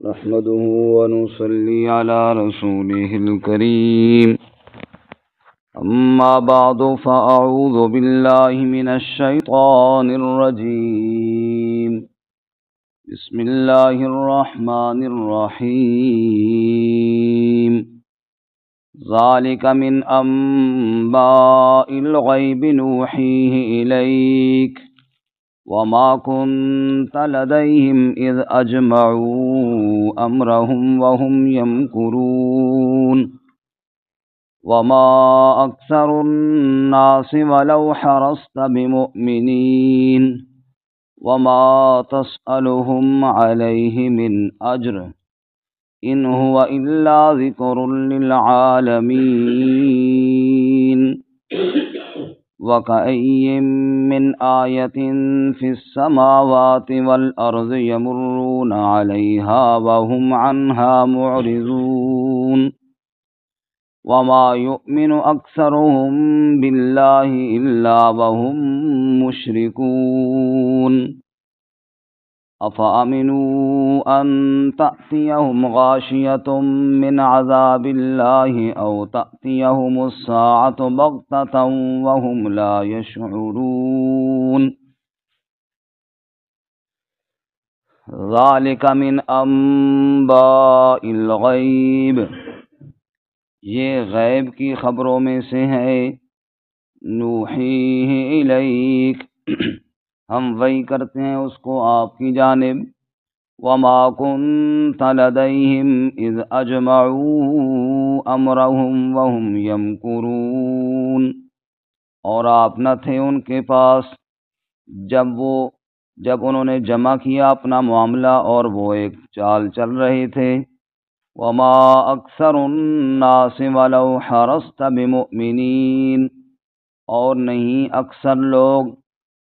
نحمده ونصلي على رسوله الكريم. أما بعد فأعوذ بالله من الشيطان الرجيم. بسم الله الرحمن الرحيم. ذلك من أنباء الغيب نوحيه إليك وما كنت لديهم إذ أجمعوا أمرهم وهم يمكرون وما أكثر الناس ولو حرصت بمؤمنين وما تسألهم عليه من أجر إن هو إلا ذكر للعالمين. وكأي من آية في السماوات والأرض يمرون عليها وهم عنها معرضون وما يؤمن أكثرهم بالله إلا وهم مشركون. أفأمنوا أن تأتيهم غاشية من عذاب الله أو تأتيهم الساعة بغتة وهم لا يشعرون. ذلك من أنباء الغیب، یہ غیب کی خبروں میں سے ہے. نوحیہ الیک، ہم وحی کرتے ہیں اس کو آپ کی جانب. وما كنت لديهم اذ اجمعوا امرهم وهم يمكرون، اور آپ نہ تھے ان کے پاس جب انہوں نے جمع کیا اپنا معاملہ اور وہ ایک چال چل رہے تھے. وما اکثر الناس ولو حرصت بمؤمنین، اور نہیں اکثر لوگ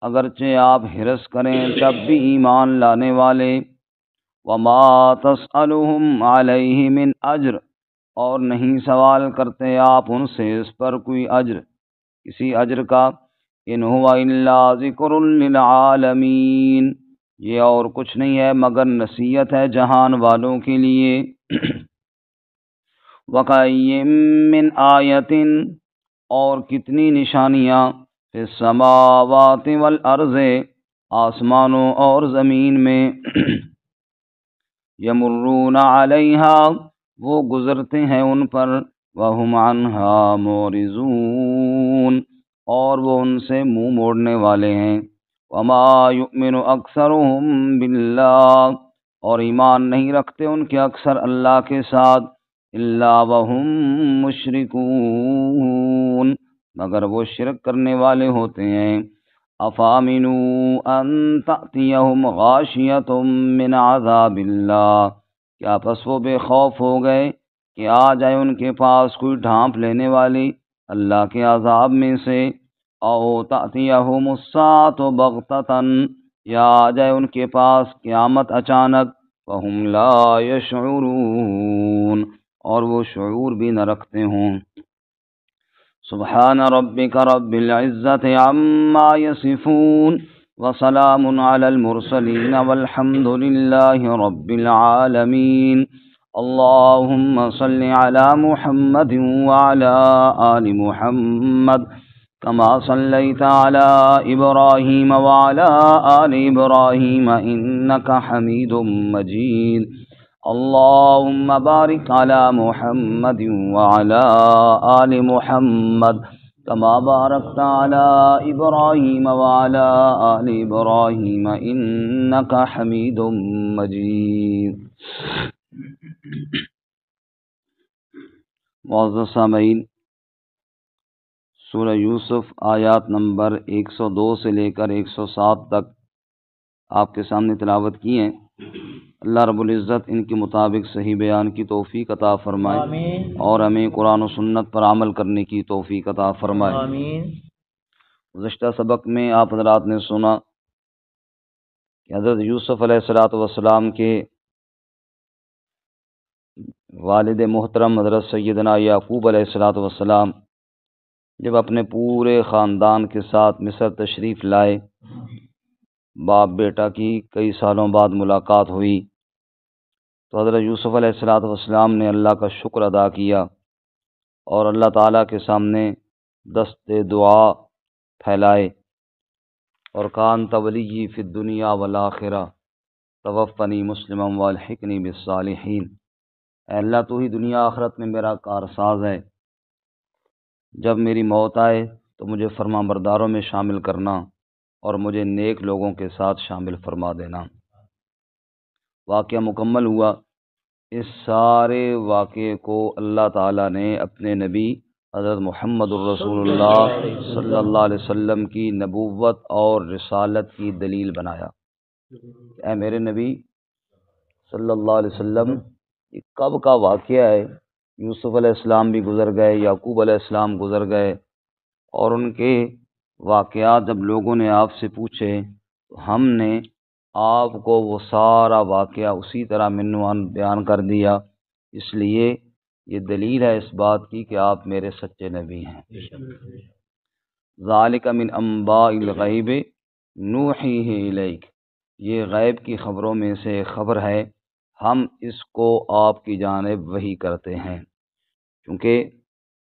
اگرچہ آپ حرص کریں تب بھی ایمان لانے والے. وما تسألهم علیہ من اجر، اور نہیں سوال کرتے آپ ان سے اس پر کوئی اجر، کسی اجر کا. ان هو الا ذکر للعالمین، یہ اور کچھ نہیں ہے مگر نصیحت ہے جہان والوں کے لیے. وَكَأَيٍّ مِّنْ آیَةٍ، اور کتنی نشانیاں، فی السماوات والارض، آسمانوں اور زمین میں. یمرون علیہا، وہ گزرتے ہیں ان پر. وہم عنہا معرضون، اور وہ ان سے منہ موڑنے والے ہیں. وما یؤمن اکثرهم باللہ، اور ایمان نہیں رکھتے ان کے اکثر اللہ کے ساتھ. الا وہم مشرکون، مگر وہ شرک کرنے والے ہوتے ہیں. افامنوا ان تأتیہم غاشیۃ من عذاب اللہ، کیا پس وہ بے خوف ہو گئے کہ آ جائے ان کے پاس کوئی ڈھانپ لینے والی اللہ کے عذاب میں سے. او تأتیہم الساعۃ بغتۃ، یا آ جائے ان کے پاس قیامت اچانک. وہم لا یشعرون، اور وہ شعور بھی نہ رکھتے ہوں. سبحان ربک رب العزت عما یصفون وسلام علی المرسلین والحمد للہ رب العالمین. اللہم صل علی محمد وعلی آل محمد کما صلیت علی ابراہیم وعلی آل ابراہیم انک حمید مجید. اللهم بارك على محمد وعلى آل محمد كما باركت على إبراهيم وعلى آل إبراهيم إنك حميد مجيد. معزز سامعین، سورہ یوسف آیات نمبر 102 سے لے کر 107 تک آپ کے سامنے تلاوت کی ہیں. اللہ رب العزت ان کے مطابق صحیح بیان کی توفیق عطا فرمائے. آمین. اور ہمیں قرآن و سنت پر عمل کرنے کی توفیق عطا فرمائے. آمین. گزشتہ سبق میں آپ حضرات نے سنا کہ حضرت یوسف علیہ السلام کے والد محترم حضرت سیدنا یعقوب علیہ السلام جب اپنے پورے خاندان کے ساتھ مصر تشریف لائے، باپ بیٹا کی کئی سالوں بعد ملاقات ہوئی تو حضرت یوسف علیہ السلام نے اللہ کا شکر ادا کیا اور اللہ تعالیٰ کے سامنے دست دعا پھیلائے اور کان تولی فی الدنیا والآخرہ توفنی مسلما والحقنی بالصالحین، اے اللہ تو ہی دنیا آخرت میں میرا کارساز ہے، جب میری موت آئے تو مجھے فرما برداروں میں شامل کرنا اور مجھے نیک لوگوں کے ساتھ شامل فرما دینا۔ واقعہ مکمل ہوا۔ اس سارے واقعے کو اللہ تعالیٰ نے اپنے نبی حضرت محمد الرسول اللہ صلی اللہ علیہ وسلم کی نبوت اور رسالت کی دلیل بنایا۔ اے میرے نبی صلی اللہ علیہ وسلم، یہ کب کا واقعہ ہے؟ یوسف علیہ السلام بھی گزر گئے، یعقوب علیہ السلام گزر گئے، اور ان کے واقعات جب لوگوں نے آپ سے پوچھے تو ہم نے آپ کو وہ سارا واقعہ اسی طرح منوان بیان کر دیا۔ اس لیے یہ دلیل ہے اس بات کی کہ آپ میرے سچے نبی ہیں۔ ذالک من انباء الغیب نوحیہ الیک، یہ غیب کی خبروں میں سے ایک خبر ہے، ہم اس کو آپ کی جانب وحی کرتے ہیں۔ کیونکہ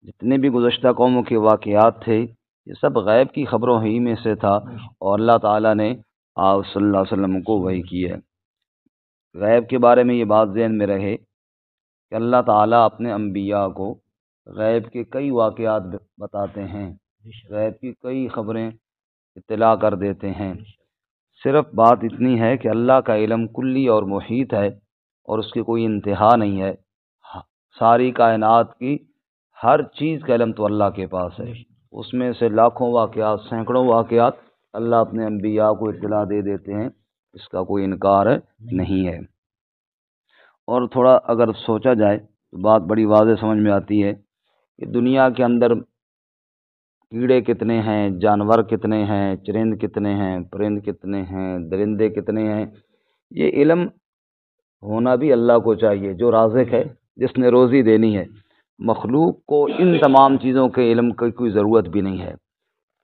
جتنے بھی گزشتہ قوموں کے واقعات تھے یہ سب غیب کی خبروں ہی میں سے تھا، اور اللہ تعالیٰ نے آپ صلی اللہ علیہ وسلم کو وحی کی ہے۔ غیب کے بارے میں یہ بات ذہن میں رہے کہ اللہ تعالیٰ اپنے انبیاء کو غیب کے کئی واقعات بتاتے ہیں، غیب کی کئی خبریں اطلاع کر دیتے ہیں۔ صرف بات اتنی ہے کہ اللہ کا علم کلی اور محیط ہے اور اس کی کوئی انتہا نہیں ہے۔ ساری کائنات کی ہر چیز کا علم تو اللہ کے پاس ہے، اس میں سے لاکھوں واقعات، سینکڑوں واقعات اللہ اپنے انبیاء کو اطلاع دے دیتے ہیں، اس کا کوئی انکار نہیں ہے۔ اور تھوڑا اگر سوچا جائے تو بات بڑی واضح سمجھ میں آتی ہے کہ دنیا کے اندر کیڑے کتنے ہیں، جانور کتنے ہیں، چرند کتنے ہیں، پرند کتنے ہیں، درندے کتنے ہیں، یہ علم ہونا بھی اللہ کو چاہیے جو رازق ہے، جس نے روزی دینی ہے۔ مخلوق کو ان تمام چیزوں کے علم کی کوئی ضرورت بھی نہیں ہے،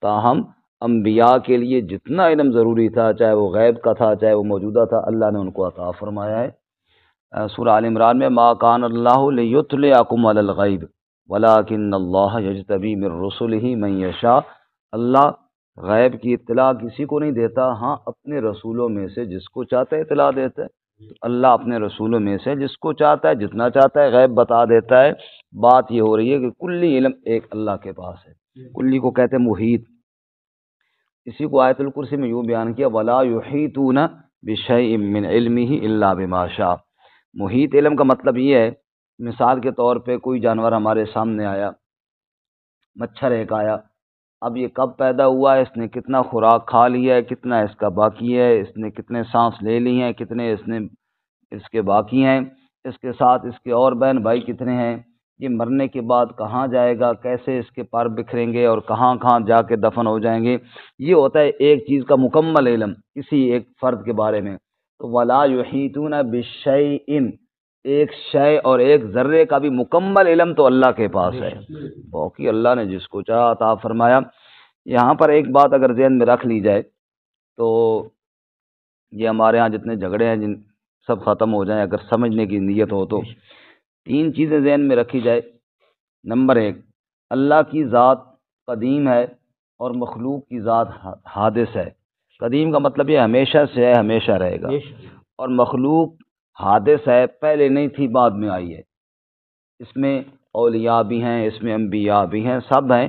تاہم انبیاء کے لیے جتنا علم ضروری تھا، چاہے وہ غیب کا تھا چاہے وہ موجودہ تھا، اللہ نے ان کو عطا فرمایا ہے۔ سورہ آل عمران میں ما کان اللہ لیطلعکم علی الغیب ولکن اللہ یجتبی من رسلہ من یشاء، اللہ غیب کی اطلاع کسی کو نہیں دیتا، ہاں اپنے رسولوں میں سے جس کو چاہتا ہے اطلاع دیتا ہے۔ اللہ اپنے رسولوں میں سے جس کو چاہتا ہے، جتنا چاہتا ہے غیب بتا دیتا ہے۔ بات یہ ہو رہی ہے کہ کلی علم ایک اللہ کے پاس ہے، کلی کو کہتے ہیں محیط۔ اسی کو آیت الکرسی میں یوں بیان کیا وَلَا يُحِيطُونَ بِشَيْءٍ مِّنْ عِلْمِهِ إِلَّا بِمَا شَاءَ۔ محیط علم کا مطلب یہ ہے، مثال کے طور پہ کوئی جانور ہمارے سامنے آیا، مچھر ایک آیا، اب یہ کب پیدا ہوا ہے، اس نے کتنا خوراک کھا لیا ہے، کتنا اس کا باقی ہے، اس نے کتنے سانس لے لی ہیں، کتنے اس کے باقی ہیں، اس کے ساتھ اس کے اور بہن بھائی کتنے ہیں، یہ مرنے کے بعد کہاں جائے گا، کیسے اس کے پر بکھریں گے اور کہاں کہاں جا کے دفن ہو جائیں گے، یہ ہوتا ہے ایک چیز کا مکمل علم کسی ایک فرد کے بارے میں۔ تو وَلَا يُحِيطُونَ بِشَيْءٍ، ایک شے اور ایک ذرے کا بھی مکمل علم تو اللہ کے پاس ہے، باقی اللہ نے جس کو چاہا عطا فرمایا۔ یہاں پر ایک بات اگر ذہن میں رکھ لی جائے تو یہ ہمارے ہاں جتنے جھگڑے ہیں سب ختم ہو جائیں اگر سمجھنے کی نیت ہو تو۔ تین چیزیں ذہن میں رکھی جائے۔ نمبر ایک، اللہ کی ذات قدیم ہے اور مخلوق کی ذات حادث ہے۔ قدیم کا مطلب یہ ہمیشہ سے ہے، ہمیشہ رہے گا، اور مخلوق حادث ہے، پہلے نہیں تھی بعد میں آئی ہے۔ اس میں اولیاء بھی ہیں، اس میں انبیاء بھی ہیں، سب ہیں،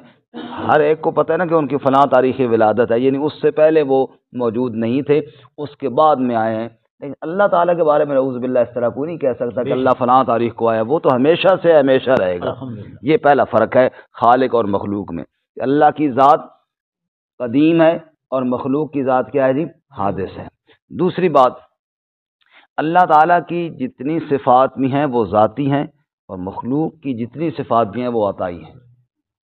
ہر ایک کو پتہ ہے نا کہ ان کی فلاں تاریخ ولادت ہے، یعنی اس سے پہلے وہ موجود نہیں تھے، اس کے بعد میں آئے ہیں۔ لیکن اللہ تعالیٰ کے بارے میں نعوذ باللہ اس طرح کوئی نہیں کہہ سکتا کہ اللہ فلاں تاریخ کو آیا، وہ تو ہمیشہ سے ہمیشہ رہے گا۔ یہ پہلا فرق ہے خالق اور مخلوق میں، کہ اللہ کی ذات قدیم ہے اور مخلوق کی ذات کیا ہے جی؟ حادث ہے۔ دوسری بات، اللہ تعالیٰ کی جتنی صفات بھی ہیں وہ ذاتی ہیں اور مخلوق کی جتنی صفات بھی ہیں وہ عطائی ہیں۔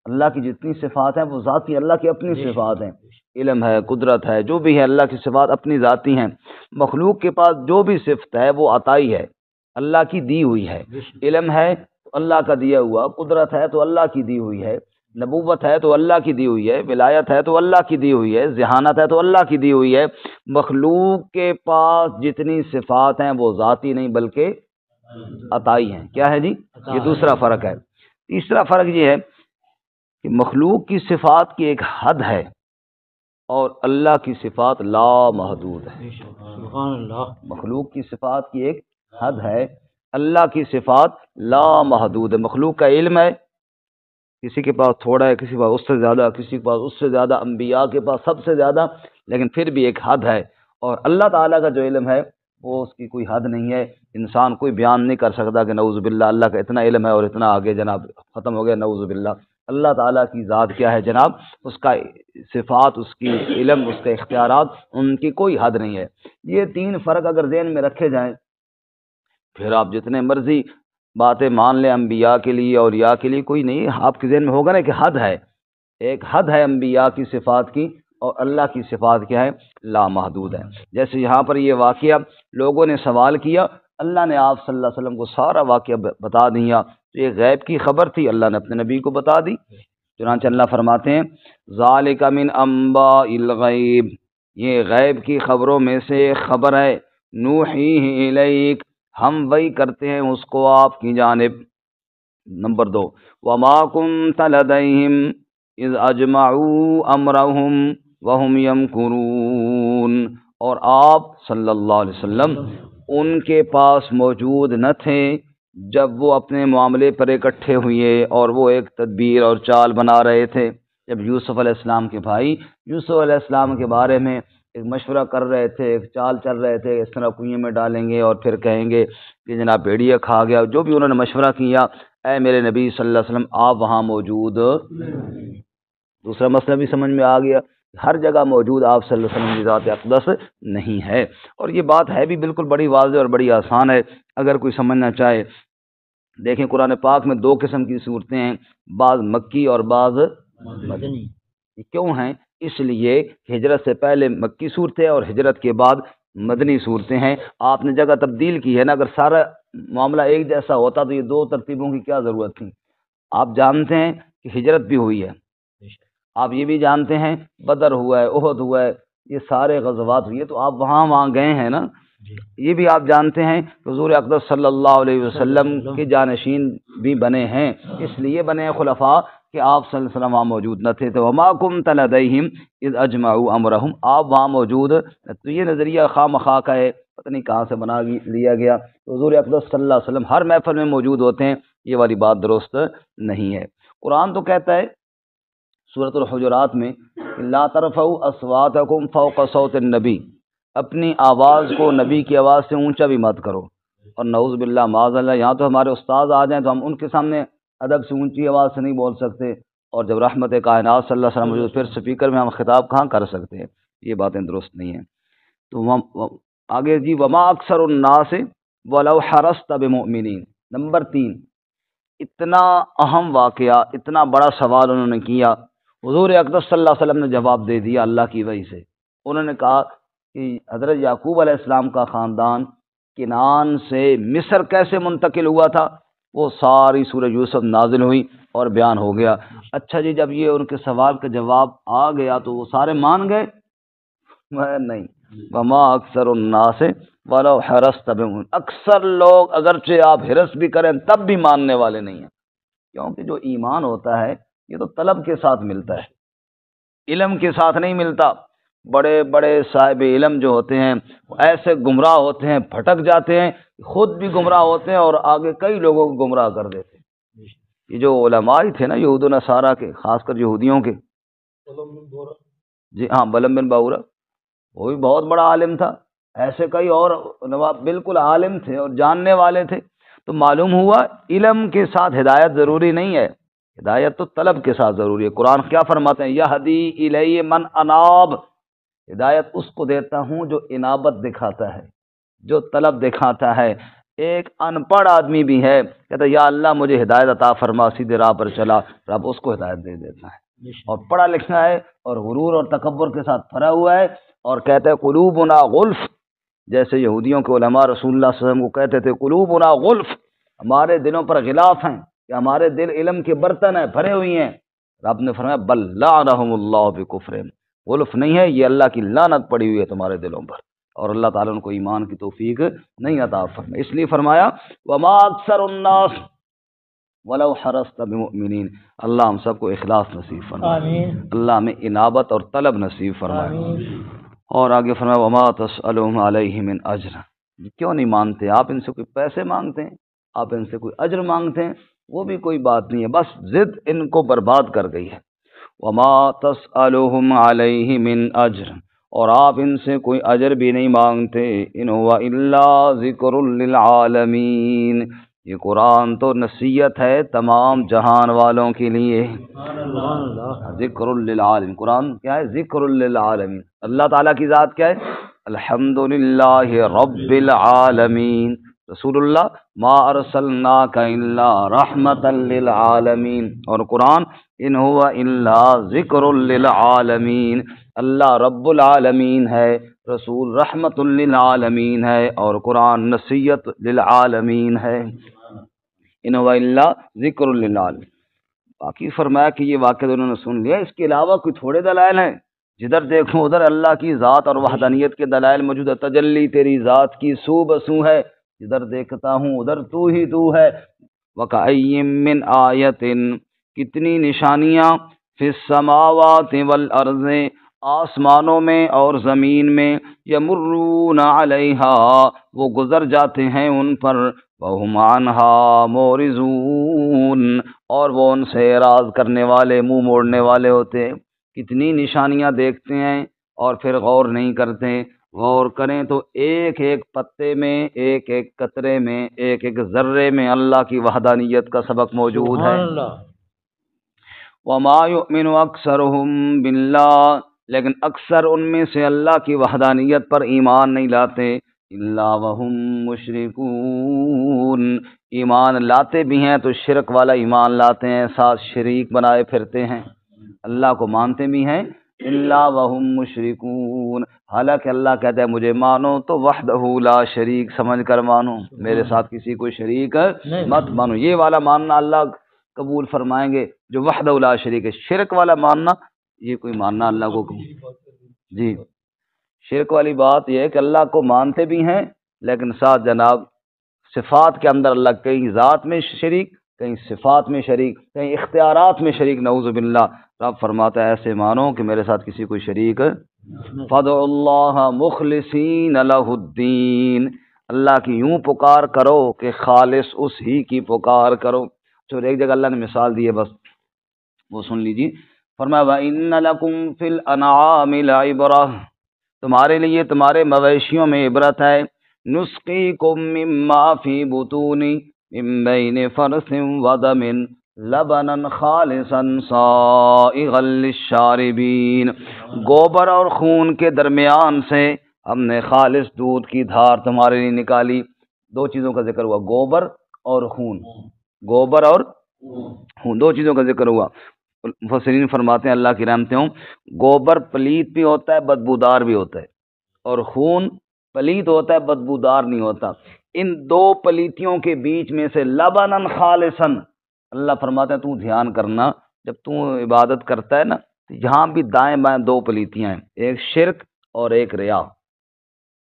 اللہ کی جتنی صفات ہیں وہ ذاتی، اللہ کی اپنی صفات ہیں، علم ہے، قدرت ہے، جو بھی ہے اللہ کی صفات اپنی ذاتی ہیں۔ مخلوق کے پاس جو بھی صفت ہے وہ عطائی ہے، اللہ کی دی ہوئی ہے۔ علم ہے تو اللہ کا دیا ہوا، قدرت ہے تو اللہ کی دی ہوئی ہے، نبوت ہے تو اللہ کی دی ہوئی ہے، ولایت ہے تو اللہ کی دی ہوئی ہے، ذہانت ہے تو اللہ کی دی ہوئی ہے۔ مخلوق کے پاس جتنی صفات ہیں وہ ذاتی نہیں بلکہ عطائی ہیں. کیا ہے جی؟ یہ دوسرا فرق ہے. تیسرا فرق یہ ہے کہ مخلوق کی صفات کی ایک حد ہے اور اللہ کی صفات لا محدود ہے. سبحان اللہ. مخلوق کی صفات کی ایک حد ہے، اللہ کی صفات لا محدود ہے. مخلوق کا علم ہے، کسی کے پاس تھوڑا ہے، کسی کے پاس اس سے زیادہ، کسی کے پاس اس سے زیادہ، انبیاء کے پاس سب سے زیادہ، لیکن پھر بھی ایک حد ہے. اور اللہ تعالیٰ کا جو علم ہے وہ اس کی کوئی حد نہیں ہے. انسان کوئی بیان نہیں کر سکتا کہ نعوذ باللہ اللہ کا اتنا علم ہے اور اتنا آگے جناب ختم ہو گیا، نعوذ باللہ. اللہ تعالیٰ کی ذات کیا ہے جناب، اس کا صفات، اس کی علم، اس کے اختیارات، ان کی کوئی حد نہیں ہے. یہ تین فرق اگر ذہن میں رکھے جائیں پھر آپ جتنے مرضی باتیں مان لیں انبیاء کے لیے اور یا کے لیے، کوئی نہیں. آپ کے ذہن میں ہوگا نا کہ حد ہے، ایک حد ہے انبیاء کی صفات کی اور اللہ کی صفات کیا ہے، لا محدود ہے. جیسے یہاں پر یہ واقعہ لوگوں نے سوال کیا، اللہ نے آپ صلی اللہ علیہ وسلم کو سارا واقعہ بتا دیا. یہ غیب کی خبر تھی، اللہ نے اپنے نبی کو بتا دی. چنانچہ اللہ فرماتے ہیں ذالک من انباء الغیب، یہ غیب کی خبروں میں سے خبر ہے، نوحیہ الیک، ہم وحی کرتے ہیں اس کو آپ کی جانب. نمبر 2، وما کنت لدیہم اذ اجمعوا امرہم وہم یمکرون، اور آپ صلی اللہ علیہ وسلم ان کے پاس موجود نہ تھے جب وہ اپنے معاملے پر اکٹھے ہوئے اور وہ ایک تدبیر اور چال بنا رہے تھے. جب یوسف علیہ السلام کے بھائی یوسف علیہ السلام کے بارے میں ایک مشورہ کر رہے تھے، ایک چال چل رہے تھے، اس طرح کنویں میں ڈالیں گے اور پھر کہیں گے کہ جناب بھیڑیا کھا گیا، جو بھی انہوں نے مشورہ کیا، اے میرے نبی صلی اللہ علیہ وسلم آپ وہاں موجود. دوسرا مسئلہ بھی سمجھ میں آ گیا، ہر جگہ موجود آپ صلی اللہ علیہ وسلم کی ذات اقدس نہیں ہے. اور یہ بات ہے بھی بالکل بڑی واضح اور بڑی آسان ہے اگر کوئی سمجھنا چاہے. دیکھیں قرآن پاک میں 2 قسم کی صورتیں ہیں، بعض مکی اور بعض مدنی. کیوں ہیں؟ اس لیے ہجرت سے پہلے مکی صورتیں اور ہجرت کے بعد مدنی صورتیں ہیں. آپ نے جگہ تبدیل کی ہے نا، اگر سارا معاملہ ایک جیسا ہوتا تو یہ 2 ترتیبوں کی کیا ضرورت تھی. آپ جانتے ہیں کہ ہجرت بھی ہوئی ہے، آپ یہ بھی جانتے ہیں بدر ہوا ہے، احد ہوا ہے، یہ سارے غزوات ہوئی ہے، تو آپ وہاں گئے ہیں نا. یہ بھی آپ جانتے ہیں کہ حضور اقدس صلی اللہ علیہ وسلم کے جانشین بھی بنے ہیں، اس لیے بنے ہیں خلفاء کہ آپ صلی اللہ علیہ وسلم وہاں موجود نہ تھے. تو وما کنت لدیہم اذ اجمعوا امرہم، آپ وہاں موجود. تو یہ نظریہ خواہ مخواہ کا ہے، پتہ نہیں کہاں سے بنا لیا گیا. تو حضور اقدس صلی اللہ علیہ وسلم ہر محفل میں موجود ہوتے ہیں، یہ والی بات درست نہیں ہے. قرآن تو کہتا ہے سورۃ الحجرات میں لا ترفعوا اصواتکم فوق صوت النبی، اپنی آواز کو نبی کی آواز سے اونچا بھی مت کرو. اور نعوذ باللہ معاذ اللہ، یہاں تو ہمارے استاد آ جائیں تو ہم ان کے سامنے ادب سے اونچی آواز سے نہیں بول سکتے، اور جب رحمت کائنات صلی اللہ علیہ وسلم موجود پھر سپیکر میں ہم خطاب کہاں کر سکتے ہیں. یہ باتیں درست نہیں ہیں. تو آگے جی وما اکثر الناس ولو حرصت بمؤمنین. نمبر 3، اتنا اہم واقعہ، اتنا بڑا سوال انہوں نے کیا، حضور اقدس صلی اللہ علیہ وسلم نے جواب دے دیا اللہ کی وحی سے. انہوں نے کہا کہ حضرت یعقوب علیہ السلام کا خاندان کنعان سے مصر کیسے منتقل ہوا تھا، وہ ساری سورہ یوسف نازل ہوئی اور بیان ہو گیا. اچھا جی، جب یہ ان کے سوال کا جواب آ گیا تو وہ سارے مان گئے؟ نہیں. وما اکثر الناس ولو حرصت بمؤمنین، اکثر لوگ اگرچہ آپ حرص بھی کریں تب بھی ماننے والے نہیں ہیں. کیونکہ جو ایمان ہوتا ہے یہ تو طلب کے ساتھ ملتا ہے، علم کے ساتھ نہیں ملتا. بڑے بڑے صاحب علم جو ہوتے ہیں وہ ایسے گمراہ ہوتے ہیں، بھٹک جاتے ہیں، خود بھی گمراہ ہوتے ہیں اور آگے کئی لوگوں کو گمراہ کر دیتے ہیں. یہ جو علماء تھے نا یہود و نصارہ کے، خاص کر یہودیوں کے، جی ہاں بلم بن باورہ، وہ بھی بہت بڑا عالم تھا. ایسے کئی اور علماء بالکل عالم تھے اور جاننے والے تھے. تو معلوم ہوا علم کے ساتھ ہدایت ضروری نہیں ہے، ہدایت تو طلب کے ساتھ ضروری ہے. قرآن کیا فرماتے ہیں یہدی الی من اناب، ہدایت اس کو دیتا ہوں جو انابت دکھاتا ہے، جو طلب دکھاتا ہے. ایک ان پڑھ آدمی بھی ہے، کہتا ہے یا اللہ مجھے ہدایت عطا فرما، سیدھے راہ پر چلا، رب اس کو ہدایت دے دیتا ہے. اور پڑھا لکھنا ہے اور غرور اور تکبر کے ساتھ بھرا ہوا ہے اور کہتا ہے قلوبنا غلف، جیسے یہودیوں کے علماء رسول اللہ صلی اللہ علیہ وسلم کو کہتے تھے قلوبنا غلف، ہمارے دلوں پر غلاف ہیں، کہ ہمارے دل علم کے برتن ہیں، بھرے ہوئی ہیں. رب نے فرمایا بل لعنہم اللہ بکفرہم، غلف نہیں ہے، یہ اللہ کی لعنت پڑی ہوئی ہے تمہارے دلوں پر. اور اللہ تعالیٰ ان کو ایمان کی توفیق نہیں عطا فرمائے، اس لیے فرمایا وما اکثر الناس ولو حرصت بمؤمنین۔ اللہ ہم سب کو اخلاص نصیب فرمائے، آمین اللہ ہمیں انابت اور طلب نصیب فرمائے۔ آمین اور آگے فرمایا وما تسألهم علیہ من اجر، کیوں نہیں مانتے آپ ان سے کوئی پیسے مانگتے ہیں، آپ ان سے کوئی اجر مانگتے ہیں، وہ بھی کوئی بات نہیں ہے، بس ضد ان کو برباد کر گئی ہے۔ وما تسألهم علیہ من اجر، اور آپ ان سے کوئی اجر بھی نہیں مانگتے، ان هو الا ذکر للعالمین، یہ قرآن تو نصیحت ہے تمام جہان والوں کے لیے۔ سبحان اللہ ذکر للعالمین، قرآن کیا ہے؟ ذکر للعالمین۔ اللہ تعالیٰ کی ذات کیا ہے؟ الحمدللہ رب العالمین۔ رسول اللہ ما ارسلناک الا رحمتا للعالمین، اور قرآن ان هو الا ذکر للعالمین، اللہ رب العالمین ہے، رسول رحمت للعالمین ہے، اور قرآن نصیحت للعالمین ہے۔ ان هو الا ذکر للعالمین۔ باقی فرمایا کہ یہ واقعہ انہوں نے سن لیا، اس کے علاوہ کوئی تھوڑے دلائل ہیں؟ جدھر دیکھو ادھر اللہ کی ذات اور وحدانیت کے دلائل موجود ہے، تجلی تیری ذات کی سو بسو ہے، جدھر دیکھتا ہوں ادھر تو ہی تو ہے۔ وَكَأَيٍّ مِّنْ آیَةٍ، کتنی نشانیاں، فِي السَّمَاوَاتِ وَالْأَرْضِ، آسمانوں میں اور زمین میں، یمرون علیہا، وہ گزر جاتے ہیں ان پر، وَهُمْ عَنْهَا مُعْرِضُونَ، اور وہ ان سے اعراض کرنے والے، منہ موڑنے والے ہوتے ہیں۔ کتنی نشانیاں دیکھتے ہیں اور پھر غور نہیں کرتے، غور کریں تو ایک ایک پتے میں، ایک ایک قطرے میں، ایک ایک ذرے میں اللہ کی وحدانیت کا سبق موجود ہے۔ سبحان اللہ وما یؤمن اکثرهم باللہ، لیکن اکثر ان میں سے اللہ کی وحدانیت پر ایمان نہیں لاتے، الا وهم مشرکون، ایمان لاتے بھی ہیں تو شرک والا ایمان لاتے ہیں، ساتھ شریک بنائے پھرتے ہیں، اللہ کو مانتے بھی ہیں الا وهم مشرکون، حالانکہ اللہ کہتا ہے مجھے مانو تو وحدہ لا شریک سمجھ کر مانو، میرے ساتھ کسی کو شریک مت مانو، یہ والا ماننا اللہ قبول فرمائیں گے جو وحدہ لا شریک ہے۔ شرک والا ماننا، یہ کوئی ماننا اللہ کو جی، شرک والی بات یہ ہے کہ اللہ کو مانتے بھی ہیں لیکن ساتھ جناب صفات کے اندر اللہ کہیں ذات میں شریک، کہیں صفات میں شریک، کہیں اختیارات میں شریک، نعوذ باللہ۔ رب فرماتا ہے ایسے مانو کہ میرے ساتھ کسی کوئی شریک۔ فَادْعُوا اللَّهَ مُخْلِصِينَ لَهُ الدِّينَ، اللہ کی یوں پکار کرو کہ خالص اس ہی کی پکار کرو۔ تو ایک جگہ اللہ نے مثال دی ہے، بس وہ سن لیجیے۔ فرمایا وَإِنَّ لَكُمْ فِي الْأَنْعَامِ لَعِبْرَةً، تمہارے لیے تمہارے مویشیوں میں عبرت ہے، نُسْقِيكُم مِّمَّا فِي بُطُونِ مِن بَيْنِ فَرْثٍ وَدَمٍ لَبَنًا خَالِصًا صَائِغًا لِلشَّارِبِينَ، گوبر اور خون کے درمیان سے ہم نے خالص دودھ کی دھار تمہارے لیے نکالی۔ دو چیزوں کا ذکر ہوا، گوبر اور خون، گوبر اور خون، دو چیزوں کا ذکر ہوا۔ مفسرین فرماتے ہیں اللہ کی رحمتیں ہوں، گوبر پلیت بھی ہوتا ہے، بدبودار بھی ہوتا ہے، اور خون پلیت ہوتا ہے، بدبودار نہیں ہوتا۔ ان دو پلیتیوں کے بیچ میں سے لبنن خالصن، اللہ فرماتا ہے تو دھیان کرنا جب تو عبادت کرتا ہے نا، یہاں بھی دائیں بائیں دو پلیتیاں ہیں، ایک شرک اور ایک ریا،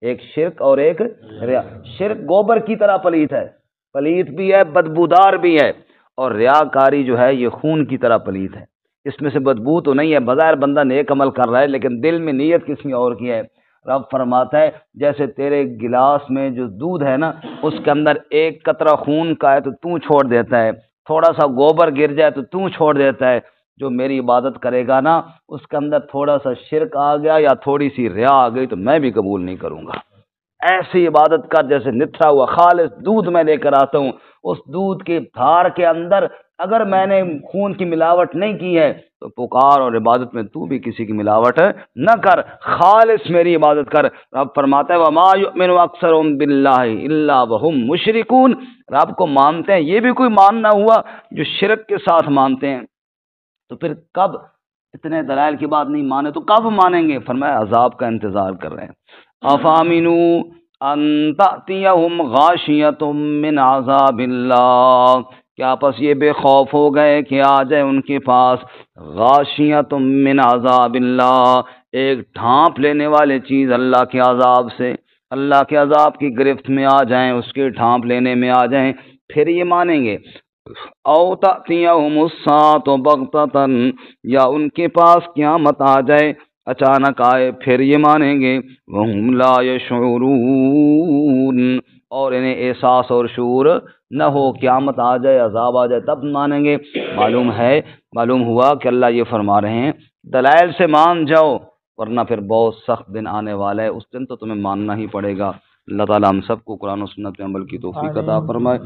ایک شرک اور ایک ریا۔ شرک گوبر کی طرح پلیت ہے، پلیت بھی ہے، بدبودار بھی ہے، اور ریاکاری جو ہے یہ خون کی طرح پلیت ہے۔ اس میں سے بدبو تو نہیں ہے، بظاہر بندہ نیک عمل کر رہا ہے لیکن دل میں نیت کسی اور کی ہے۔ رب فرماتا ہے جیسے تیرے گلاس میں جو دودھ ہے نا، اس کے اندر ایک قطرہ خون کا ہے تو چھوڑ دیتا ہے، تھوڑا سا گوبر گر جائے تو چھوڑ دیتا ہے۔ جو میری عبادت کرے گا نا، اس کے اندر تھوڑا سا شرک آ گیا یا تھوڑی سی ریا آ گئی تو میں بھی قبول نہیں کروں گا۔ ایسی عبادت کر جیسے نتھرا ہوا خالص دودھ میں لے کر آتا ہوں، اس دودھ کی دھار کے اندر اگر میں نے خون کی ملاوٹ نہیں کی ہے تو پکار اور عبادت میں تو بھی کسی کی ملاوٹ نہ کر، خالص میری عبادت کر۔ رب فرماتا ہے وَمَا يُؤْمِنُ أَكْثَرُهُم بِاللَّهِ إِلَّا وَهُم مُشْرِكُونَ، رب کو مانتے ہیں، یہ بھی کوئی ماننا ہوا جو شرک کے ساتھ مانتے ہیں، تو پھر کب اتنے دلائل کی بات نہیں مانے تو کب مانیں گے؟ فرمایا عذاب کا انتظار کر رہے ہیں۔ أَفَأَمِنُوا أَن تَأْتِيَهُمْ غَاشِيَةٌ مِّنْ عَذَابِ اللَّهِ، کیا پس یہ بے خوف ہو گئے کہ آ جائے ان کے پاس غاشیۃ من عذاب اللہ، ایک ڈھانپ لینے والی چیز اللہ کے عذاب سے، اللہ کے عذاب کی گرفت میں آ جائیں، اس کے ڈھانپ لینے میں آ جائیں، پھر یہ مانیں گے۔ او تأتیہم الساعۃ بغتۃ، یا ان کے پاس قیامت آ جائے، اچانک آئے، پھر یہ مانیں گے۔ وہم لا یشعرون، اور انہیں احساس اور شعور نہ ہو، قیامت آ جائے، عذاب آ جائے، تب مانیں گے۔ معلوم ہوا کہ اللہ یہ فرما رہے ہیں دلائل سے مان جاؤ، ورنہ پھر بہت سخت دن آنے والا ہے، اس دن تو تمہیں ماننا ہی پڑے گا۔ اللہ تعالیٰ ہم سب کو قرآن و سنت پہ عمل کی توفیق عطا فرمائے۔